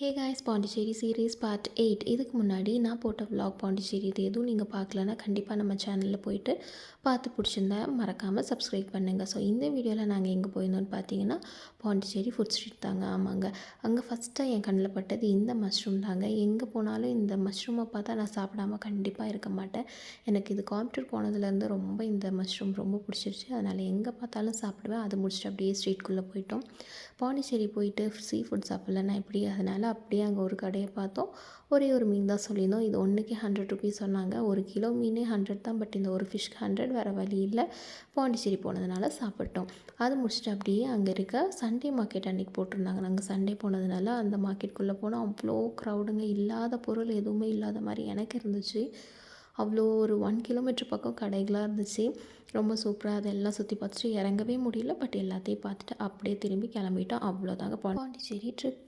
Hey guys, Pondicherry series part 8. இதுக்கு முன்னாடி நான் போட்ட vlog பாண்டிச்சேரி இது எதுவும் நீங்கள் பார்க்கலன்னா கண்டிப்பாக நம்ம சேனலில் போயிட்டு பார்த்து பிடிச்சிருந்தா மறக்காமல் சப்ஸ்கிரைப் பண்ணுங்கள். ஸோ இந்த வீடியோவில் நாங்கள் எங்கே போயிருந்தோம்னு பார்த்தீங்கன்னா பாண்டிச்சேரி ஃபுட் ஸ்ட்ரீட் தாங்க. ஆமாங்க, அங்கே ஃபஸ்ட்டாக என் கண்ணில் பட்டது இந்த மஷ்ரூம் தாங்க. எங்கே போனாலும் இந்த மஷ்ரூமை பார்த்தா நான் சாப்பிடாம கண்டிப்பாக இருக்க மாட்டேன். எனக்கு இது கோயம்புத்தூர் போனதுலேருந்து ரொம்ப இந்த மஷ்ரூம் ரொம்ப பிடிச்சிருச்சு. அதனால் எங்கே பார்த்தாலும் சாப்பிடுவேன். அது முடிச்சுட்டு அப்படியே ஸ்ட்ரீட்குள்ளே போயிட்டோம். பாண்டிச்சேரி போயிட்டு சீ ஃபுட் சாப்பிட்லன்னா எப்படி, அதனால் அப்படியே அங்கே ஒரு கடையை பார்த்தோம். ஒரே ஒரு மீன் தான் சொல்லியிருந்தோம். இது ஒன்றுக்கு 100 ருபீஸ் சொன்னாங்க. ஒரு கிலோ மீனே 100 தான். பட் இந்த ஒரு ஃபிஷ்க்கு 100, வேறு வழி இல்லை. பாண்டிச்சேரி போனதுனால சாப்பிட்டோம். அது முடிச்சுட்டு அப்படியே அங்கே இருக்க சண்டே மார்க்கெட் அன்றைக்கி போட்டிருந்தாங்க. நாங்கள் சண்டே போனதுனால அந்த மார்க்கெட்டுக்குள்ளே போனால் அவ்வளோ க்ரௌடுங்க. இல்லாத பொருள் எதுவுமே இல்லாத மாதிரி எனக்கு இருந்துச்சு. அவ்வளோ ஒரு 1 கிலோமீட்டர் பக்கம் கடைகளாக இருந்துச்சு. ரொம்ப சூப்பராக அதெல்லாம் சுற்றி பார்த்துட்டு இறங்கவே முடியல. பட் எல்லாத்தையும் பார்த்துட்டு அப்படியே திரும்பி கிளம்பிட்டோம். அவ்வளோதாங்க பாண்டிச்சேரி ட்ரிப்.